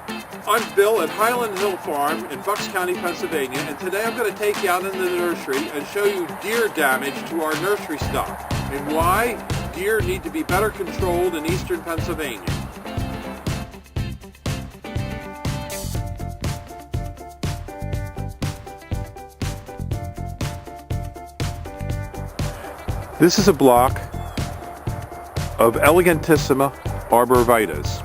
I'm Bill at Highland Hill Farm in Bucks County, Pennsylvania, and today I'm going to take you out into the nursery and show you deer damage to our nursery stock and why deer need to be better controlled in eastern Pennsylvania. This is a block of Elegantissima arborvitaes.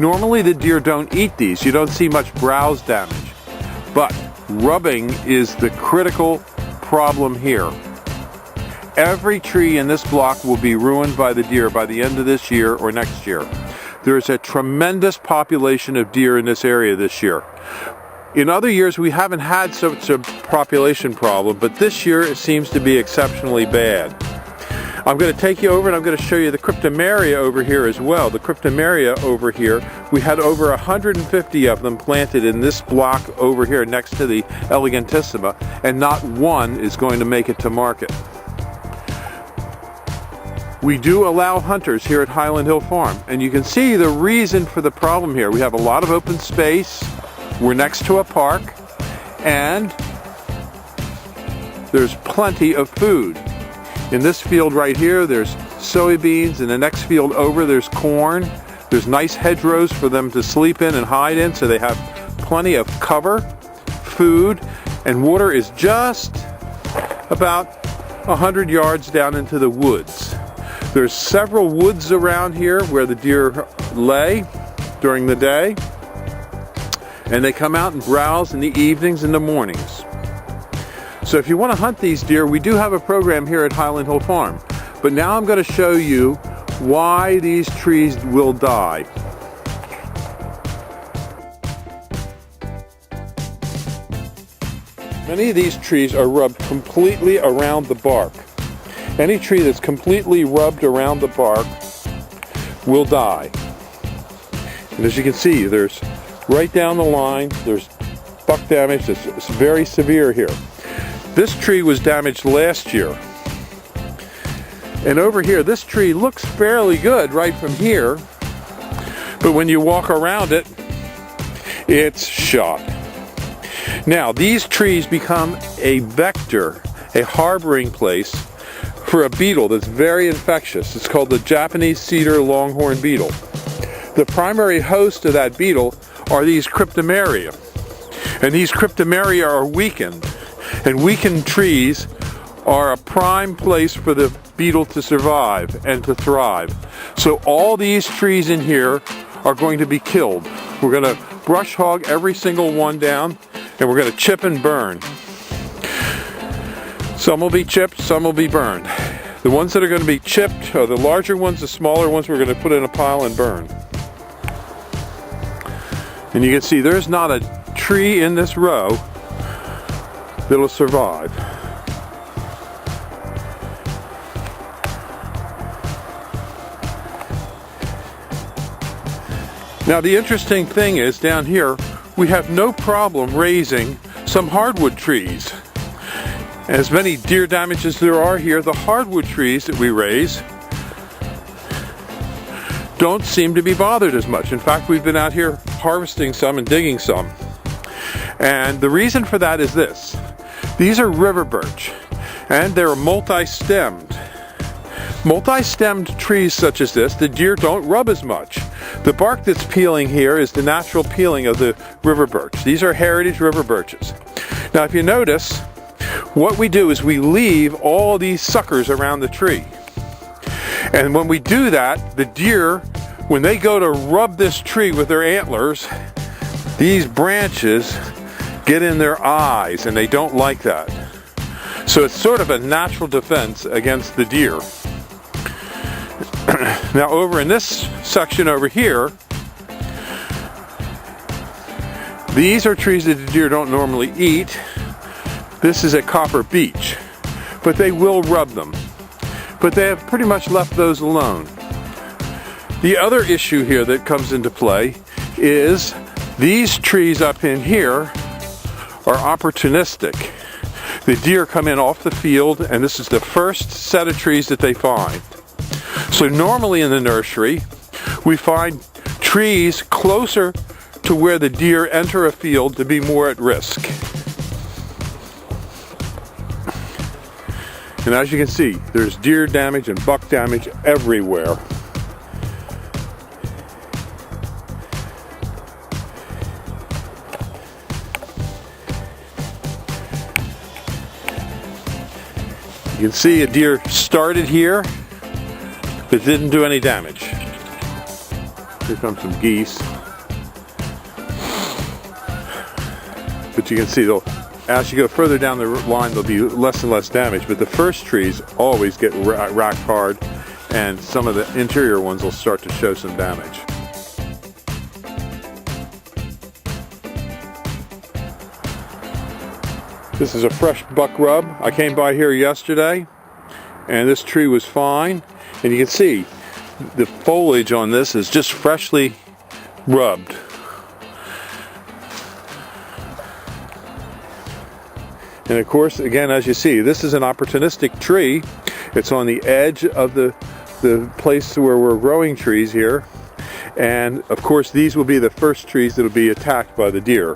Normally the deer don't eat these. You don't see much browse damage. But rubbing is the critical problem here. Every tree in this block will be ruined by the deer by the end of this year or next year. There's a tremendous population of deer in this area this year. In other years we haven't had such a population problem, but this year it seems to be exceptionally bad. I'm going to take you over and I'm going to show you the cryptomeria over here as well. The cryptomeria over here, we had over 150 of them planted in this block over here next to the Elegantissima, and not one is going to make it to market. We do allow hunters here at Highland Hill Farm, and you can see the reason for the problem here. We have a lot of open space, we're next to a park, and there's plenty of food. In this field right here, there's soybeans. In the next field over, there's corn. There's nice hedgerows for them to sleep in and hide in, so they have plenty of cover, food, and water is just about 100 yards down into the woods. There's several woods around here where the deer lay during the day, and they come out and browse in the evenings and the mornings. So if you want to hunt these deer, we do have a program here at Highland Hill Farm. But now I'm going to show you why these trees will die. Many of these trees are rubbed completely around the bark. Any tree that's completely rubbed around the bark will die. And as you can see, there's right down the line, there's buck damage that's very severe here. This tree was damaged last year. And over here, this tree looks fairly good right from here. But when you walk around it, it's shot. Now, these trees become a vector, a harboring place for a beetle that's very infectious. It's called the Japanese cedar longhorn beetle. The primary host of that beetle are these cryptomeria. And these cryptomeria are weakened. And weakened trees are a prime place for the beetle to survive and to thrive. So all these trees in here are going to be killed. We're going to brush hog every single one down, and we're going to chip and burn. Some will be chipped, some will be burned. The ones that are going to be chipped are the larger ones, the smaller ones we're going to put in a pile and burn. And you can see there's not a tree in this row that'll survive. Now the interesting thing is down here we have no problem raising some hardwood trees. As many deer damage as there are here, the hardwood trees that we raise don't seem to be bothered as much. In fact, we've been out here harvesting some and digging some. And the reason for that is this. These are river birch, and they're multi-stemmed. Multi-stemmed trees such as this, the deer don't rub as much. The bark that's peeling here is the natural peeling of the river birch. These are heritage river birches. Now if you notice, what we do is we leave all these suckers around the tree. And when we do that, the deer, when they go to rub this tree with their antlers, these branches get in their eyes, and they don't like that. So it's sort of a natural defense against the deer. Now over in this section over here, these are trees that the deer don't normally eat. This is a copper beech, but they will rub them. But they have pretty much left those alone. The other issue here that comes into play is these trees up in here are opportunistic. The deer come in off the field, and this is the first set of trees that they find. So normally in the nursery, we find trees closer to where the deer enter a field to be more at risk. And as you can see, there's deer damage and buck damage everywhere. You can see a deer started here, but didn't do any damage. Here come some geese. But you can see, as you go further down the line, there'll be less and less damage. But the first trees always get racked hard, and some of the interior ones will start to show some damage. This is a fresh buck rub. I came by here yesterday, and this tree was fine. And you can see the foliage on this is just freshly rubbed. And of course, again, as you see, this is an opportunistic tree. It's on the edge of the place where we're growing trees here. And of course, these will be the first trees that will be attacked by the deer.